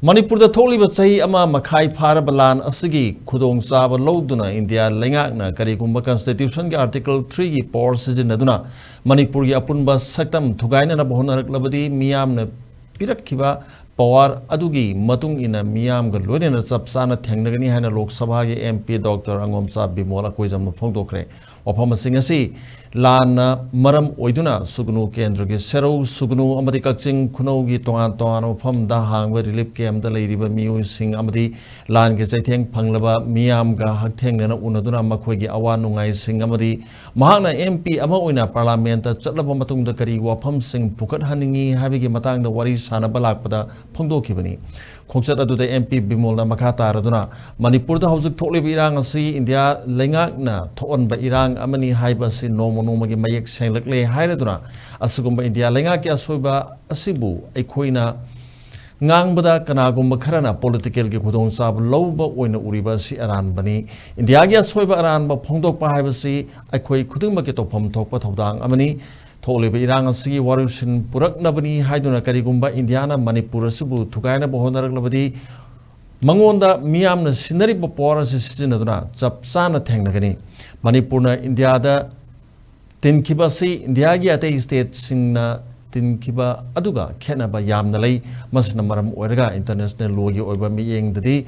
Manipur da tholiba chahi ama makhai pharaba lan asigi khudong chaba loduna India lengakna karigumba constitution ge article 3 gi power sijinaduna Manipur gi apunba saktam thugainana hotnaraklabadi Meeyamna pirakhiba power adugi matung ina Meeyamga Loinana Chap Chana Thengnagani haina Lok MP Dr. Chap Bimol Akoijam phongdokhre wafam sing asi lana maram oiduna sugnu kendra ge serau sugnu amadi kakching khunau gi tongan wafam da hangba relief camp da leiriba miu sing amadi lan ge chaitheng phanglaba Meeyamga hakthengna unaduna makhoi gi awa nungai sing amadi mahana MP ama oina parliament ta chatlaba matung da kari wafam sing phukat haningi habigi matang da wari sana balakpada phongdokhibani khongchat adu da MP Bimol na makata raduna Manipur da haujuk tholiba irang asi India lengakna thon ba irang amani haiba si nomagi mayek senglakle hairaduna asugumba India lengaki asoiba asibu aikhoina ngangbada kanagumba kharana political ge khudong chab lowba oina uriba si aran bani India gi asoiba aran ba phongdokpa haiba si aikhoi khudungma ke topam thokpa thodang amani tholiba irang asi warusin puraknabani haiduna karigumba Indiana Manipur asibu thugainaba hotnaraklabadi mangonda Meeyamna sinariba power asi sijinaduna Chap Chana Thengnagani Manipurna India da tinkiba si India gi ate state singna tinkiba aduga khenaba yamna lei masna maram oiraga international law gi oiba miyeng dadi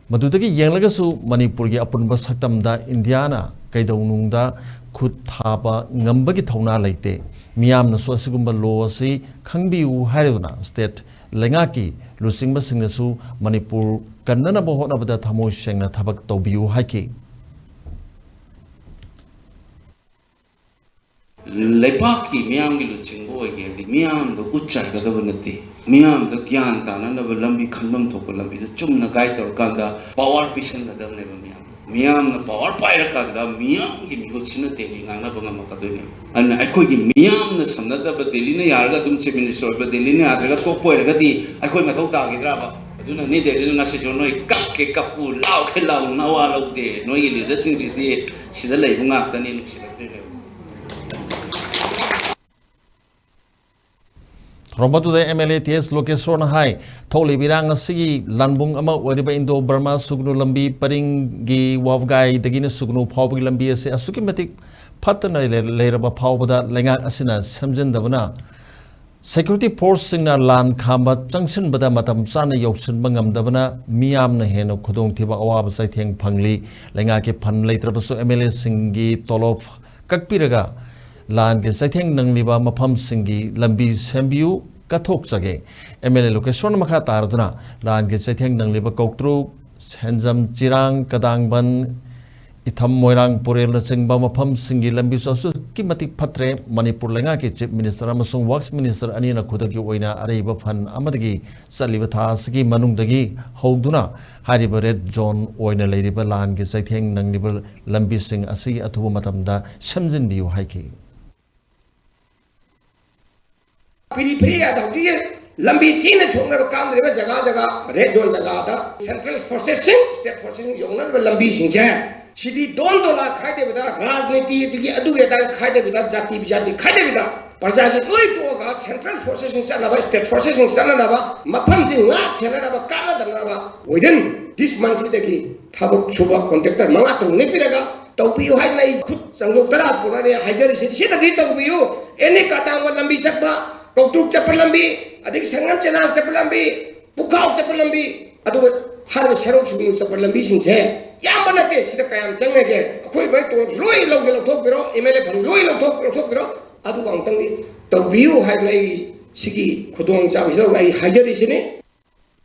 madudagi yenglaga su Manipur gi apunba saktam da Indiana kaidaunung da khut thaba ngambagi thona leite Meeyamna su asigumba law asi khangbiu haireduna state lengaki lusingba singna su Manipur kannana bo hotnabada thamo sengna thabak tawbiu haiki Lepaki Meeyamgi luchingbo ege Meeyam do uchai ga dabanati Meeyam do gyan tana na lambi khanbam thok lambi do chumna gai tor kanda power vision ga damne Meeyam na power paira kanda Meeyam gi migochina teli ngana banga makadone an aikoi gi Meeyam na samnada ba Delhi na yarga dum chief minister ba Delhi na adra ko poira ga di aikoi mathau ta gi dra ba aduna ni Delhi na se jonoi kap ke kapu lau ke lau na wa lau de noi gi le da ching ji de sida lei bunga tani nu sida Rombatu da MLA TS Location Hai Tholi Birang Sigi Lanbung Ama Wariba Indo Burma Sugnu Lambi Paringi Wavgai Dagina Sugnu Pawbi Lambi Ase Asukimatic Patana Leraba Pawbada Lenga Asina Samjan Davana Security Force Singna Lan Kamba Junction Bada Matam Sana Yoksin Bangam Davana Meeyamna Heno Kudong Tiba Awab Saiteng Pangli Lenga Ke Pan Latrabaso MLA Singi Tolof Kakpiraga Lan ke saitheng nangliba mafam singi lambi sembiu kathok chage MLA location makha taraduna lan ke saitheng nangliba koktru senjam chirang kadangban itham moirang porel chingba mafam singi lambi sosu kimati phatre Manipur lenga ke chief minister amasung works minister ani na khudagi oina areiba fan amadagi chaliba thasgi manungdagi hogduna hariba red zone oina leiriba lan ke saitheng nangliba lambi sing asi athuba matamda samjin biu haiki Piri ada dia lambi tina sungar kan leba jaga red don jaga ada central forces state forces yongna lambi singja sidi don dola khaide beda rajniti digi adu eta khaide beda jati khaide beda parjagi oi to ga central forces sala ba state forces sala ba mapam jing nga thela ba kala dana ba within this month dagi thabuk chuba contractor manga to nepiraga tawpiu hai nai khut sanglok tara punare haijari sida di tawpiu ene katang lambi sakba Kautuk chapel lambi, adik sangam chana chapel lambi, pukau chapel lambi, adu har serau sunu chapel lambi singse. Yang mana ke sida kayam changne ke, koi bai to loi log thok biro, MLA bang loi log thok biro, adu ang tang di, tawbiu hai nai sigi khudong chaw sida nai hajari sini.